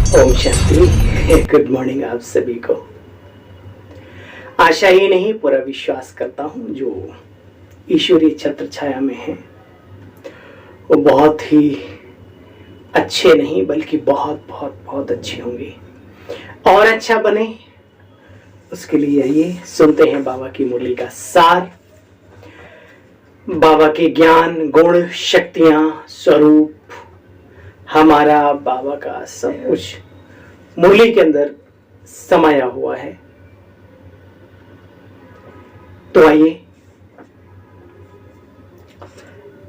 Om Shanti. Good morning आप सभी को। आशा ही नहीं पूरा विश्वास करता हूँ जो ईश्वरीय छत्र छाया में है वो बहुत ही अच्छे नहीं बल्कि बहुत बहुत बहुत अच्छे होंगे और अच्छा बने उसके लिए ये सुनते हैं बाबा की मुरली का सार, बाबा के ज्ञान गुण शक्तियां स्वरूप हमारा बाबा का सब कुछ मुरली के अंदर समाया हुआ है। तो आइए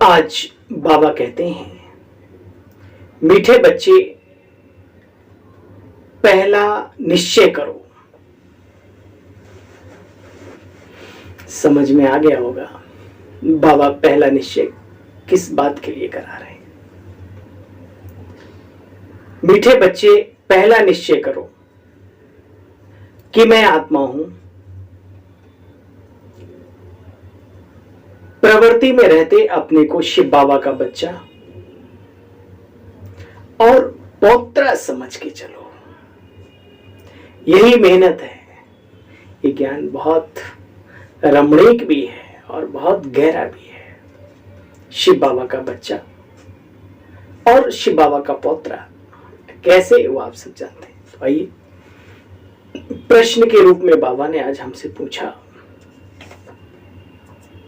आज बाबा कहते हैं, मीठे बच्चे पहला निश्चय करो। समझ में आ गया होगा बाबा पहला निश्चय किस बात के लिए करा रहे हैं। मीठे बच्चे पहला निश्चय करो कि मैं आत्मा हूं, प्रवृत्ति में रहते अपने को शिव बाबा का बच्चा और पौत्र समझ के चलो। यही मेहनत है। ये ज्ञान बहुत रमणीक भी है और बहुत गहरा भी है। शिव बाबा का बच्चा और शिव बाबा का पौत्र कैसे वो आप सब जानते हैं। तो आइए प्रश्न के रूप में बाबा ने आज हमसे पूछा।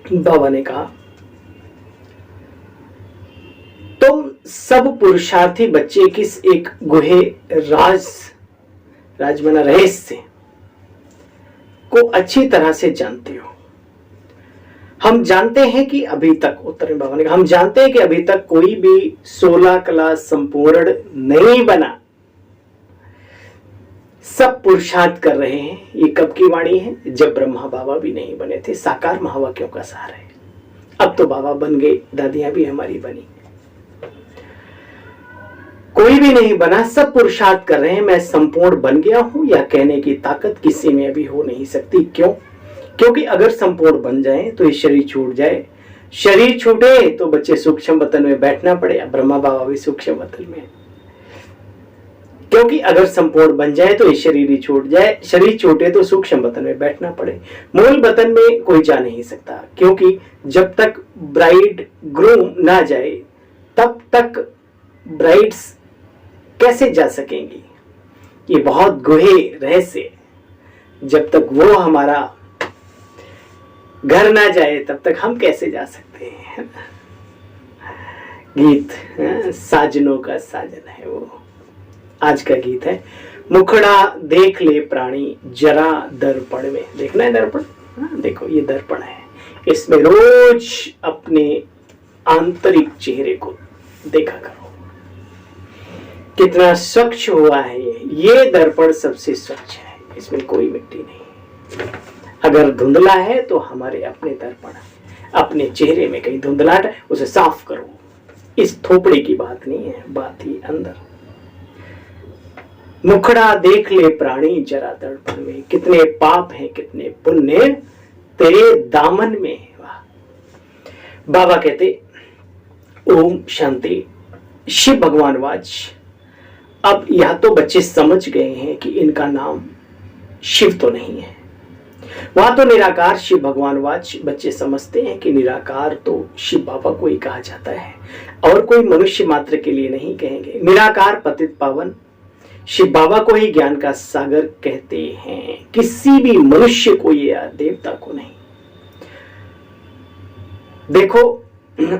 बाबा ने कहा, तुम सब पुरुषार्थी बच्चे किस एक गुहे राज मना रहस्य को अच्छी तरह से जानते हो। हम जानते हैं कि अभी तक, उत्तर में बाबा ने कहा, हम जानते हैं कि अभी तक कोई भी 16 कला संपूर्ण नहीं बना। सब पुरुषार्थ कर रहे हैं। ये कब की वाणी है? जब ब्रह्मा बाबा भी नहीं बने थे। साकार महावाक्यों का सहारा है। अब तो बाबा बन गए, दादियां भी हमारी बनी। कोई भी नहीं बना, सब पुरुषार्थ कर रहे हैं। मैं संपूर्ण बन गया हूं या कहने की ताकत किसी में अभी हो नहीं सकती। क्यों? क्योंकि अगर संपूर्ण बन जाए तो ये शरीर छूट जाए। शरीर छूटे तो बच्चे सूक्ष्म वतन में बैठना पड़े। ब्रह्मा बाबा भी सूक्ष्म वतन में। क्योंकि अगर संपूर्ण बन जाए तो ये शरीर ही छूट जाए। शरीर छूटे तो सूक्ष्म वतन में बैठना पड़े। मूल वतन में कोई जा नहीं सकता, क्योंकि जब तक ब्राइड ग्रूम ना जाए तब तक ब्राइड्स कैसे जा सकेंगी। ये बहुत गुहे रहस्य। जब तक वो हमारा घर ना जाए तब तक हम कैसे जा सकते हैं। गीत साजनों का साजन है वो। आज का गीत है, मुखड़ा देख ले प्राणी जरा दर्पण में। देखना है दर्पण? देखो ये दर्पण है। इसमें रोज अपने आंतरिक चेहरे को देखा करो, कितना स्वच्छ हुआ है। ये दर्पण सबसे स्वच्छ है, इसमें कोई मिट्टी नहीं। अगर धुंधला है तो हमारे अपने दर्पण, अपने चेहरे में कहीं धुंधलाहट है, उसे साफ करो। इस थोपड़े की बात नहीं है, बात ही अंदर। मुखड़ा देख ले प्राणी जरा दर्पण में। कितने पाप हैं, कितने पुण्य तेरे दामन में। वाह। बाबा कहते, ओम शांति। शिव भगवान वाच। अब या तो बच्चे समझ गए हैं कि इनका नाम शिव तो नहीं है। वहां तो निराकार शिव भगवान वाच बच्चे समझते हैं कि निराकार तो शिव बाबा को ही कहा जाता है और कोई मनुष्य मात्र के लिए नहीं कहेंगे। निराकार पतित पावन शिव बाबा को ही ज्ञान का सागर कहते हैं, किसी भी मनुष्य को या देवता को नहीं। देखो,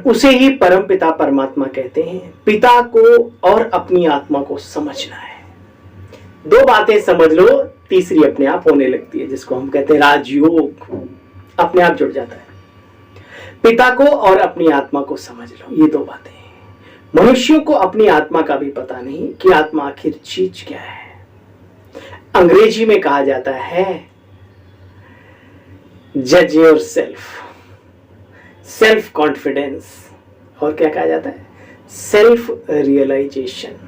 उसे ही परम पिता परमात्मा कहते हैं। पिता को और अपनी आत्मा को समझना है। दो बातें समझ लो, तीसरी अपने आप होने लगती है, जिसको हम कहते हैं राजयोग। अपने आप जुड़ जाता है। पिता को और अपनी आत्मा को समझ लो, ये दो बातें हैं। मनुष्यों को अपनी आत्मा का भी पता नहीं कि आत्मा आखिर चीज क्या है। अंग्रेजी में कहा जाता है जज योर सेल्फ, सेल्फ कॉन्फिडेंस, और क्या कहा जाता है? Self realisation.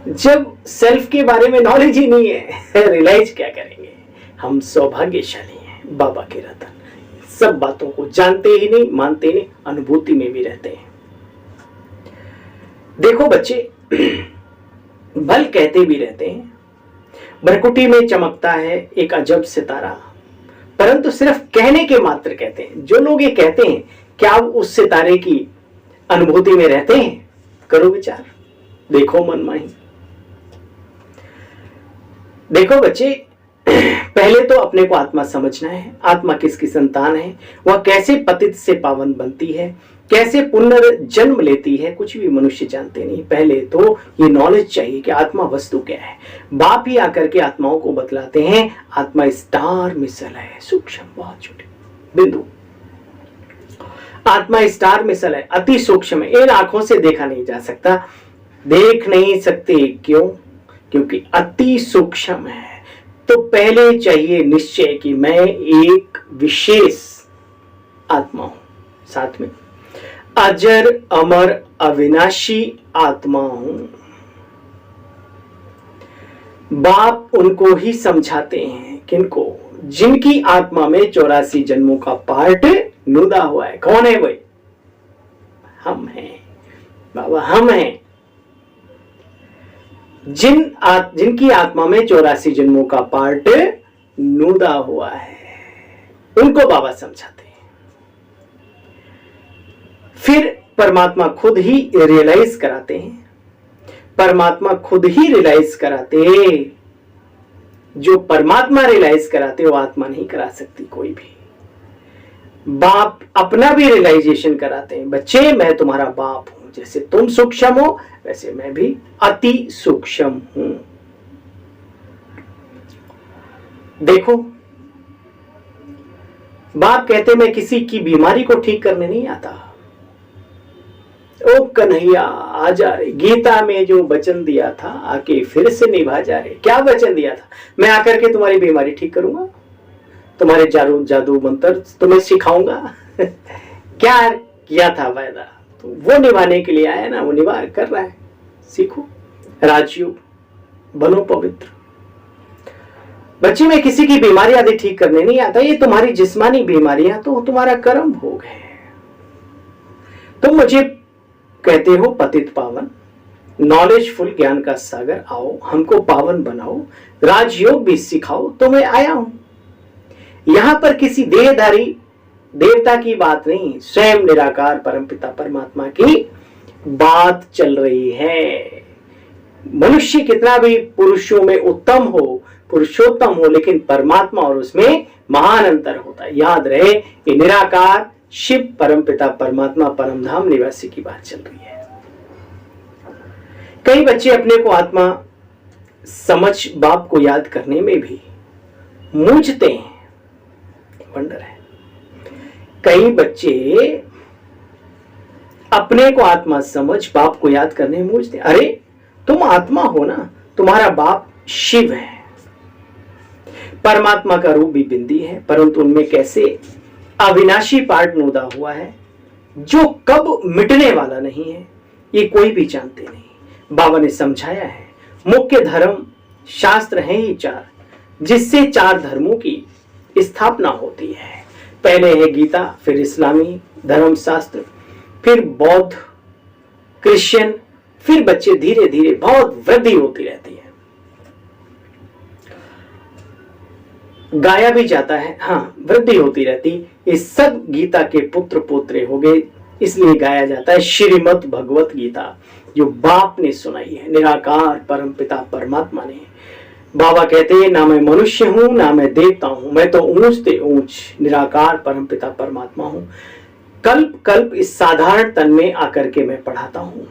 जब सेल्फ के बारे में नॉलेज ही नहीं है, रियलाइज क्या करेंगे। हम सौभाग्यशाली हैं, बाबा के रतन। सब बातों को जानते ही नहीं, मानते ही नहीं, अनुभूति में भी रहते हैं। देखो बच्चे, भल कहते भी रहते हैं, भ्रकुटी में चमकता है एक अजब सितारा, परंतु सिर्फ कहने के मात्र कहते हैं। जो लोग ये कहते हैं, क्या आप उस सितारे की अनुभूति में रहते हैं? करो विचार, देखो मनमाही। देखो बच्चे, पहले तो अपने को आत्मा समझना है। आत्मा किसकी संतान है, वह कैसे पतित से पावन बनती है, कैसे पुनर्जन्म लेती है, कुछ भी मनुष्य जानते नहीं। पहले तो ये नॉलेज चाहिए कि आत्मा वस्तु क्या है। बाप ही आकर के आत्माओं को बतलाते हैं, आत्मा स्टार मिसल है, सूक्ष्म, बहुत छोटी बिंदु। आत्मा स्टार मिसल है, अति सूक्ष्म है, इन आंखों से देखा नहीं जा सकता। देख नहीं सकते, क्यों? क्योंकि अति सूक्ष्म है। तो पहले चाहिए निश्चय कि मैं एक विशेष आत्मा हूं, साथ में अजर अमर अविनाशी आत्मा हूं। बाप उनको ही समझाते हैं, किनको? जिनकी आत्मा में 84 जन्मों का पार्ट नुदा हुआ है। कौन है भाई? हम हैं बाबा, हम हैं। जिनकी आत्मा में 84 जन्मों का पार्ट नुदा हुआ है, उनको बाबा समझाते हैं। फिर परमात्मा खुद ही रियलाइज कराते हैं। परमात्मा खुद ही रियलाइज कराते। जो परमात्मा रियलाइज कराते वो आत्मा नहीं करा सकती कोई भी। बाप अपना भी रियलाइजेशन कराते हैं, बच्चे मैं तुम्हारा बाप हूं, जैसे तुम सूक्ष्म हो वैसे मैं भी अति सूक्ष्म हूं। देखो, बाप कहते मैं किसी की बीमारी को ठीक करने नहीं आता। ओ कन्हैया आ जा रे, गीता में जो वचन दिया था आके फिर से निभा जा रहे। क्या वचन दिया था? मैं आकर के तुम्हारी बीमारी ठीक करूंगा, तुम्हारे जादू मंत्र तुम्हें सिखाऊंगा। क्या किया था वायदा, तो वो निभाने के लिए आया ना, वो निभा कर रहा है। सीखो, राजयोग, बनो पवित्र। बच्चे में किसी की बीमारी आदि ठीक करने नहीं आता। ये तुम्हारी जिस्मानी बीमारियां तो तुम्हारा कर्म भोग है। तुम मुझे कहते हो पतित पावन, नॉलेजफुल, ज्ञान का सागर, आओ हमको पावन बनाओ, राजयोग भी सिखाओ, तो मैं आया हूं। यहां पर किसी देहधारी देवता की बात नहीं, स्वयं निराकार परमपिता परमात्मा की बात चल रही है। मनुष्य कितना भी पुरुषों में उत्तम हो, पुरुषोत्तम हो, लेकिन परमात्मा और उसमें महान अंतर होता है। याद रहे, ये निराकार शिव परमपिता परमात्मा परमधाम निवासी की बात चल रही है। कई बच्चे अपने को आत्मा समझ बाप को याद करने में भी मूझते हैं। वंडर है, कई बच्चे अपने को आत्मा समझ बाप को याद करने में मूझते हैं। अरे तुम आत्मा हो ना, तुम्हारा बाप शिव है। परमात्मा का रूप भी बिंदी है, परंतु उनमें कैसे अविनाशी पार्ट नुदा हुआ है जो कब मिटने वाला नहीं है, ये कोई भी जानते नहीं। बाबा ने समझाया है, मुख्य धर्म शास्त्र हैं ही 4, जिससे 4 धर्मों की स्थापना होती है। पहले है गीता, फिर इस्लामी धर्म शास्त्र, फिर बौद्ध, क्रिश्चियन, फिर बच्चे धीरे धीरे बहुत वृद्धि होती रहती है। गाया भी जाता है, हाँ वृद्धि होती रहती। ये सब गीता के पुत्र पोत्रे हो गए, इसलिए गाया जाता है श्रीमद् भगवत गीता, जो बाप ने सुनाई है, निराकार परमपिता परमात्मा ने। बाबा कहते हैं, ना मैं मनुष्य हूं ना मैं देवता हूं, मैं तो ऊंच से ऊंच निराकार परमपिता परमात्मा हूं। कल्प कल्प इस साधारण तन में आकर के मैं पढ़ाता हूं।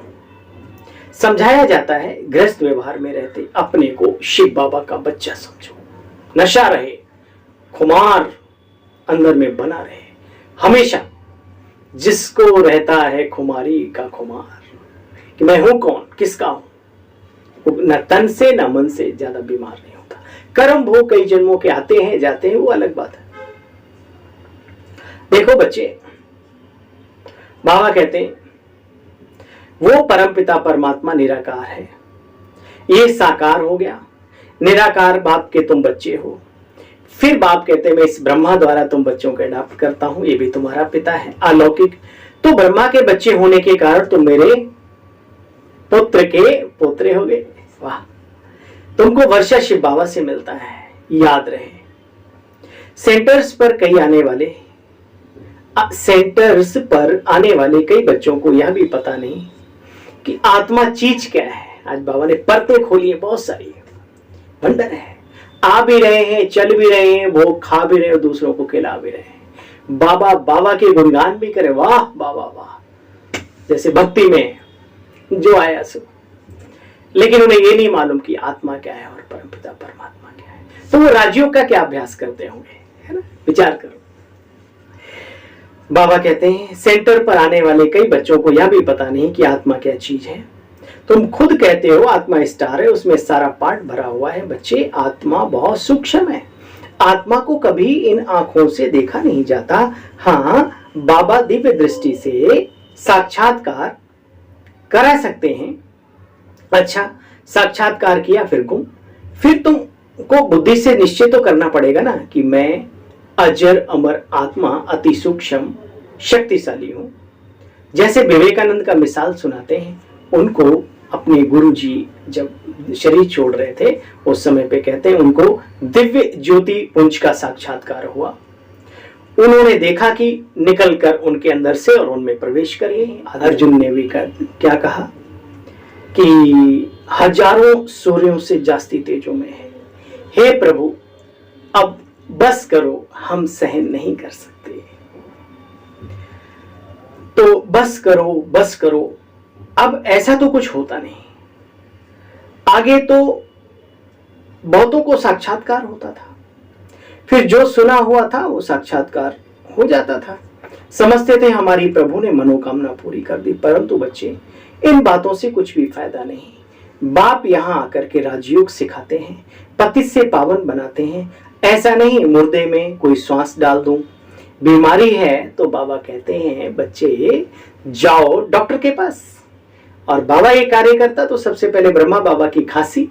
समझाया जाता है, गृहस्थ व्यवहार में रहते अपने को शिव बाबा का बच्चा समझो। नशा रहे, खुमार अंदर में बना रहे हमेशा। जिसको रहता है खुमारी का खुमार कि मैं हूं कौन, किसका हूं, न तन से न मन से ज्यादा बीमार नहीं होता। कर्म भोग कई जन्मों के आते हैं जाते हैं, वो अलग बात है। देखो बच्चे, बाबा कहते हैं वो परमपिता परमात्मा निराकार है, ये साकार हो गया। निराकार बाप के तुम बच्चे हो। फिर बाप कहते हैं मैं इस ब्रह्मा द्वारा तुम बच्चों को अडॉप्ट करता हूं, ये भी तुम्हारा पिता है अलौकिक। तो ब्रह्मा के बच्चे होने के कारण तुम मेरे पुत्र के पोत्रे हो गए। वाह, तुमको वर्षा शिव बाबा से मिलता है, याद रहे। सेंटर्स पर आने वाले कई बच्चों को यह भी पता नहीं कि आत्मा चीज क्या है। आज बाबा ने परतें खोली है, बहुत सारी वंडर है। आ भी रहे हैं, चल भी रहे हैं, वो खा भी रहे हैं, दूसरों को खिला भी रहे हैं। बाबा बाबा के गुणगान भी करे, वाह बाबा वाह, जैसे भक्ति में जो आया सो। लेकिन उन्हें ये नहीं मालूम कि आत्मा क्या है और परमपिता परमात्मा क्या है। तो वो राजयोग का क्या अभ्यास करते होंगे, है ना? विचार करो। बाबा कहते हैं सेंटर पर आने वाले कई बच्चों को यह भी पता नहीं कि आत्मा क्या चीज है। तुम खुद कहते हो आत्मा स्टार है, उसमें सारा पार्ट भरा हुआ है। बच्चे, आत्मा बहुत सूक्ष्म है, आत्मा को कभी इन आंखों से देखा नहीं जाता। हाँ, बाबा दिव्य दृष्टि से साक्षात्कार करा सकते हैं। अच्छा, साक्षात्कार किया फिर तुमको बुद्धि से निश्चय तो करना पड़ेगा ना कि मैं अजर अमर आत्मा अति सूक्ष्म शक्तिशाली हूं। जैसे विवेकानंद का मिसाल सुनाते हैं, उनको अपने गुरुजी जब शरीर छोड़ रहे थे उस समय पे कहते हैं उनको दिव्य ज्योति पुंज का साक्षात्कार हुआ। उन्होंने देखा कि निकलकर उनके अंदर से और उनमें प्रवेश करिए। अर्जुन ने भी क्या कहा कि हजारों सूर्यों से जास्ती तेजों में है, हे प्रभु अब बस करो, हम सहन नहीं कर सकते, तो बस करो। अब ऐसा तो कुछ होता नहीं। आगे तो बहुतों को साक्षात्कार होता था, फिर जो सुना हुआ था वो साक्षात्कार हो जाता था। समझते थे हमारी प्रभु ने मनोकामना पूरी कर दी। परंतु बच्चे, इन बातों से कुछ भी फायदा नहीं। बाप यहाँ आकर के राजयोग सिखाते हैं, पतित से पावन बनाते हैं। ऐसा नहीं मुर्दे में कोई श्वास डाल दूं, बीमारी है तो बाबा कहते हैं बच्चे जाओ डॉक्टर के पास। और बाबा ये कार्य करता तो सबसे पहले ब्रह्मा बाबा की खांसी,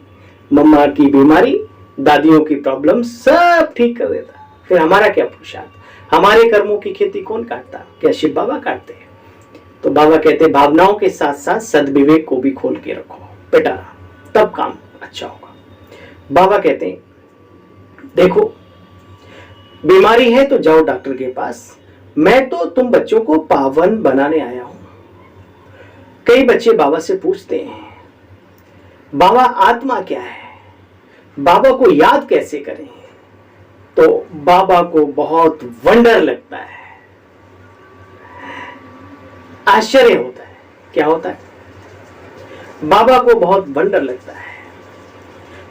मम्मा की बीमारी, दादियों की प्रॉब्लम सब ठीक कर देता। फिर हमारा क्या पुरुषार्थ, हमारे कर्मों की खेती कौन काटता? क्या शिव बाबा काटते हैं? तो बाबा कहते भावनाओं के साथ साथ सद्विवेक को भी खोल के रखो बेटा, तब काम अच्छा होगा। बाबा कहते हैं देखो बीमारी है तो जाओ डॉक्टर के पास, मैं तो तुम बच्चों को पावन बनाने आया हूं। कई बच्चे बाबा से पूछते हैं बाबा आत्मा क्या है, बाबा को याद कैसे करें? तो बाबा को बहुत वंडर लगता है, आश्चर्य होता है। क्या होता है? बाबा को बहुत वंडर लगता है।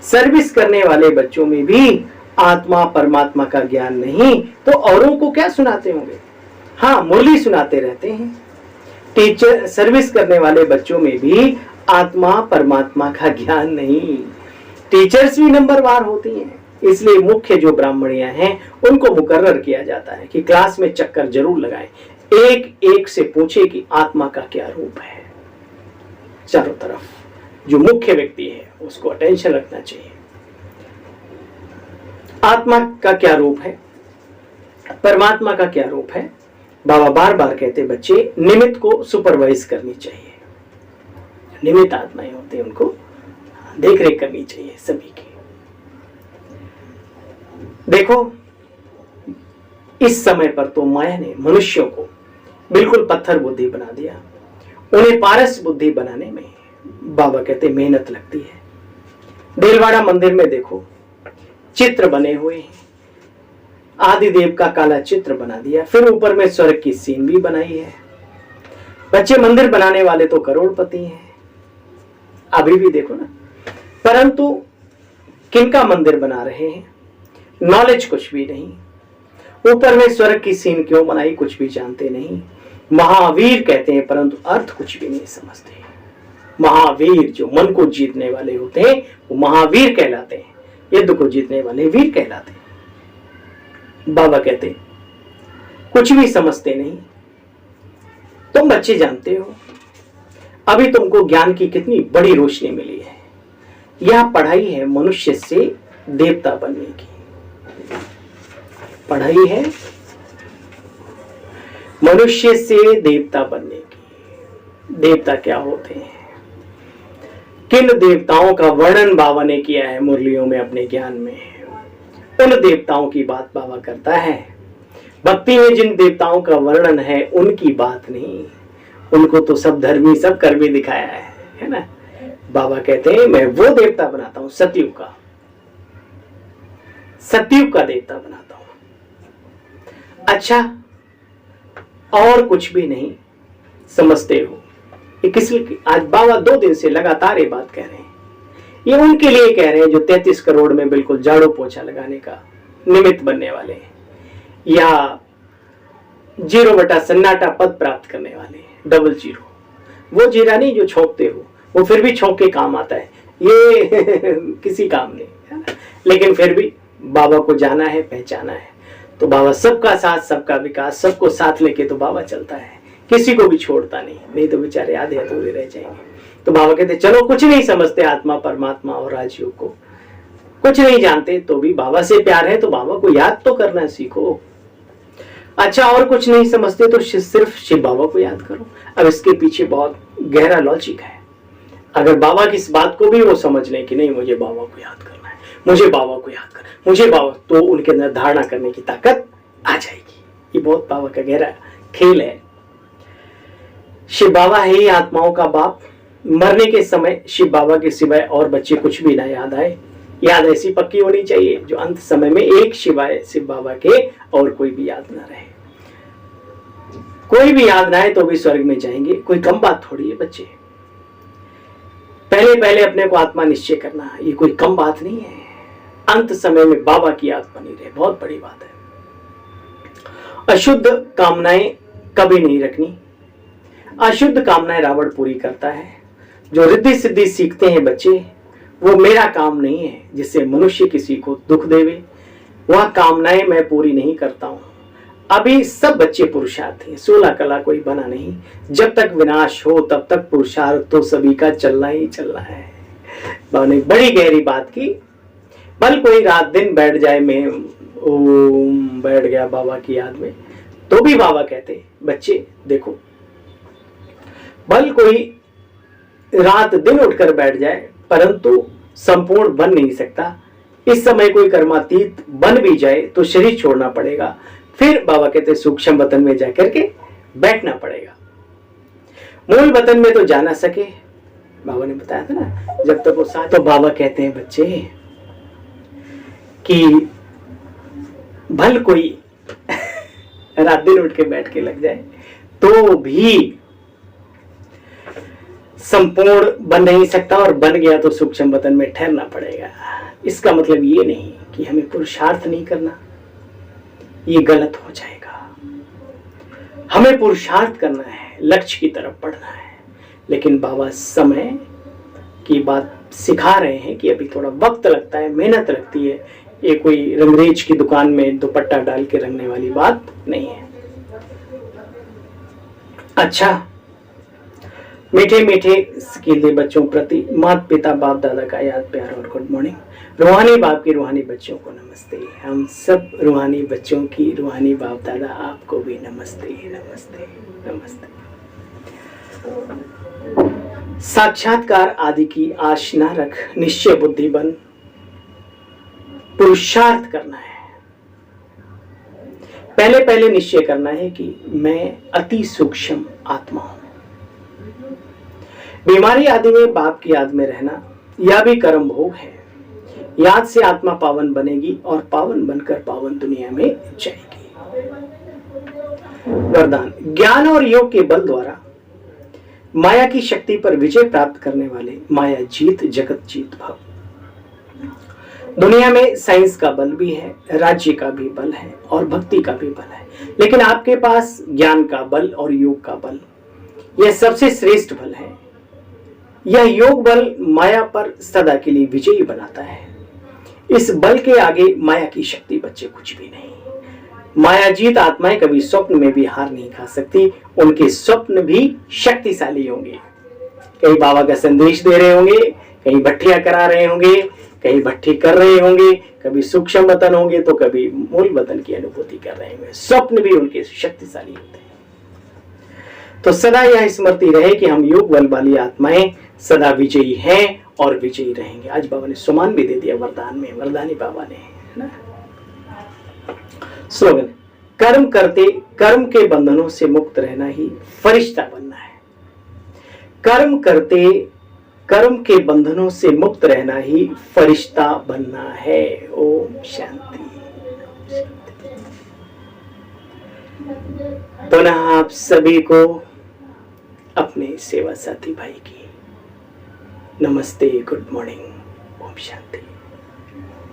सर्विस करने वाले बच्चों में भी आत्मा परमात्मा का ज्ञान नहीं तो औरों को क्या सुनाते होंगे? हाँ, मुरली सुनाते रहते हैं। टीचर सर्विस करने वाले बच्चों में भी आत्मा परमात्मा का ज्ञान नहीं। टीचर्स भी नंबरवार होती हैं, इसलिए मुख्य जो ब्राह्मणियां हैं उनको मुकर्रर किया जाता है कि क्लास में चक्कर जरूर लगाएं, एक एक से पूछे कि आत्मा का क्या रूप है। चारों तरफ जो मुख्य व्यक्ति है उसको अटेंशन रखना चाहिए। आत्मा का क्या रूप है, परमात्मा का क्या रूप है? बाबा बार बार कहते बच्चे निमित्त को सुपरवाइज करनी चाहिए। निमित्त आत्माएं होते हैं उनको देख रेख करनी चाहिए सभी की। देखो इस समय पर तो माया ने मनुष्यों को बिल्कुल पत्थर बुद्धि बना दिया। उन्हें पारस बुद्धि बनाने में बाबा कहते मेहनत लगती है। देलवाड़ा मंदिर में देखो चित्र बने हुए हैं, आदिदेव का काला चित्र बना दिया, फिर ऊपर में स्वर्ग की सीन भी बनाई है। बच्चे मंदिर बनाने वाले तो करोड़पति हैं, अभी भी देखो ना। परंतु किनका मंदिर बना रहे हैं? नॉलेज कुछ भी नहीं। ऊपर में स्वर्ग की सीन क्यों बनाई कुछ भी जानते नहीं। महावीर कहते हैं परंतु अर्थ कुछ भी नहीं समझते। महावीर जो मन को जीतने वाले होते हैं वो महावीर कहलाते हैं, युद्ध को जीतने वाले वीर कहलाते हैं। बाबा कहते कुछ भी समझते नहीं। तुम बच्चे जानते हो अभी तुमको ज्ञान की कितनी बड़ी रोशनी मिली है। यह पढ़ाई है मनुष्य से देवता बनने की। पढ़ाई है मनुष्य से देवता बनने की। देवता क्या होते हैं? किन देवताओं का वर्णन बाबा ने किया है मुरलियों में अपने ज्ञान में, उन देवताओं की बात बाबा करता है। भक्ति में जिन देवताओं का वर्णन है उनकी बात नहीं, उनको तो सब धर्मी सब कर्मी दिखाया है ना। बाबा कहते हैं मैं वो देवता बनाता हूं, सतयुग का, सतयुग का देवता बनाता हूं। अच्छा, और कुछ भी नहीं समझते हो? ये किस लिए? आज बाबा 2 दिन से लगातार ये बात कह रहे हैं। ये उनके लिए कह रहे हैं जो 33 करोड़ में बिल्कुल झाड़ू पोछा लगाने का निमित्त बनने वाले हैं, या 0 सन्नाटा पद प्राप्त करने वाले हैं, डबल जीरो। वो जीरा नहीं जो छोंकते हो, वो फिर भी छोंक के काम आता है, ये किसी काम नहीं है ना। लेकिन फिर भी बाबा को जाना है, पहचाना है, तो बाबा सबका साथ सबका विकास, सबको साथ लेके तो बाबा चलता है, किसी को भी छोड़ता नहीं तो बेचारे आधे अधूरे रह जाएंगे। तो बाबा कहते चलो कुछ नहीं समझते आत्मा परमात्मा और राजयोग को, कुछ नहीं जानते तो भी बाबा से प्यार है तो बाबा को याद तो करना सीखो। अच्छा, और कुछ नहीं समझते तो सिर्फ शिव बाबा को याद करो। अब इसके पीछे बहुत गहरा लॉजिक है। अगर बाबा की इस बात को भी वो समझ लें कि नहीं मुझे बाबा को याद करना है, मुझे बाबा को याद करना, मुझे बाबा, तो उनके अंदर धारणा करने की ताकत आ जाएगी। ये बहुत बाबा का गहरा खेल है। शिव बाबा है ही आत्माओं का बाप। मरने के समय शिव बाबा के सिवाय और बच्चे कुछ भी ना याद आए। याद ऐसी पक्की होनी चाहिए जो अंत समय में एक शिवाय शिव बाबा के और कोई भी याद ना रहे। कोई भी याद ना आए तो भी स्वर्ग में जाएंगे, कोई कम बात थोड़ी है बच्चे। पहले अपने को आत्मा निश्चय करना ये कोई कम बात नहीं है। अंत समय में बाबा की याद बनी रहे, बहुत बड़ी बात है। अशुद्ध कामनाएं कभी नहीं रखनी। अशुद्ध कामनाएं रावण पूरी करता है। जो रिद्धि सिद्धि सीखते हैं बच्चे, वो मेरा काम नहीं है जिससे मनुष्य किसी को दुख देवे, वह कामनाएं मैं पूरी नहीं करता हूं। अभी सब बच्चे पुरुषार्थ हैं, 16 कला कोई बना नहीं। जब तक विनाश हो तब तक पुरुषार्थ तो सभी का चलना ही चलना है। मैंने बड़ी गहरी बात की। बल कोई रात दिन बैठ जाए, मैं ओम बैठ गया बाबा की याद में, तो भी बाबा कहते बच्चे देखो, बल कोई रात दिन उठकर बैठ जाए परंतु संपूर्ण बन नहीं सकता। इस समय कोई कर्मातीत बन भी जाए तो शरीर छोड़ना पड़ेगा, फिर बाबा कहते सूक्ष्म वतन में जाकर के बैठना पड़ेगा। मूल वतन में तो जा ना सके, बाबा ने बताया था ना, जब तक वो साथ। तो बाबा कहते हैं बच्चे कि भल कोई रात दिन उठ के बैठ के लग जाए तो भी संपूर्ण बन नहीं सकता, और बन गया तो सूक्ष्म वतन में ठहरना पड़ेगा। इसका मतलब ये नहीं कि हमें पुरुषार्थ नहीं करना, ये गलत हो जाएगा। हमें पुरुषार्थ करना है, लक्ष्य की तरफ बढ़ना है, लेकिन बाबा समय की बात सिखा रहे हैं कि अभी थोड़ा वक्त लगता है, मेहनत लगती है। ये कोई रंगरेज की दुकान में दुपट्टा डाल के रंगने वाली बात नहीं है। अच्छा, मीठे मीठे स्किले बच्चों प्रति माता पिता बाप दादा का याद प्यार और गुड मॉर्निंग। रूहानी बाप की रूहानी बच्चों को नमस्ते। हम सब रूहानी बच्चों की रूहानी बाप दादा आपको भी नमस्ते नमस्ते नमस्ते। साक्षात्कार आदि की आश न रख, निश्चय बुद्धि बन, पुरुषार्थ करना है। पहले निश्चय करना है कि मैं अति सूक्ष्म आत्मा हूं। बीमारी आदि में बाप की याद में रहना यह भी कर्म भोग है। याद से आत्मा पावन बनेगी और पावन बनकर पावन दुनिया में जाएगी। वरदान, ज्ञान और योग के बल द्वारा माया की शक्ति पर विजय प्राप्त करने वाले माया जीत जगत जीत भव। दुनिया में साइंस का बल भी है, राज्य का भी बल है और भक्ति का भी बल है, लेकिन आपके पास ज्ञान का बल और योग का बल, यह सबसे श्रेष्ठ बल है। यह योग बल माया पर सदा के लिए विजयी बनाता है। इस बल के आगे माया की शक्ति बच्चे कुछ भी नहीं। माया जीत आत्माएं कभी स्वप्न में भी हार नहीं खा सकती। उनके स्वप्न भी शक्तिशाली होंगे। कहीं बाबा का संदेश दे रहे होंगे, कहीं भट्टियां करा रहे होंगे, कहीं भट्टी कर रहे होंगे, कभी सूक्ष्म वतन होंगे तो कभी मूल वतन की अनुभूति कर रहे होंगे। स्वप्न भी उनके शक्तिशाली होते हैं। तो सदा यह स्मृति रहे कि हम योग बल वाली आत्माएं सदा विजयी हैं और विजयी रहेंगे। आज बाबा ने सुमान भी दे दिया वरदान में, वरदानी बाबा ने, है ना। स्लोगन, कर्म करते कर्म के बंधनों से मुक्त रहना ही फरिश्ता बनना है। कर्म करते कर्म के बंधनों से मुक्त रहना ही फरिश्ता बनना है। ओम शांति। पुनः आप सभी को अपने सेवा साथी भाई की नमस्ते, गुड मॉर्निंग, ओम शांति।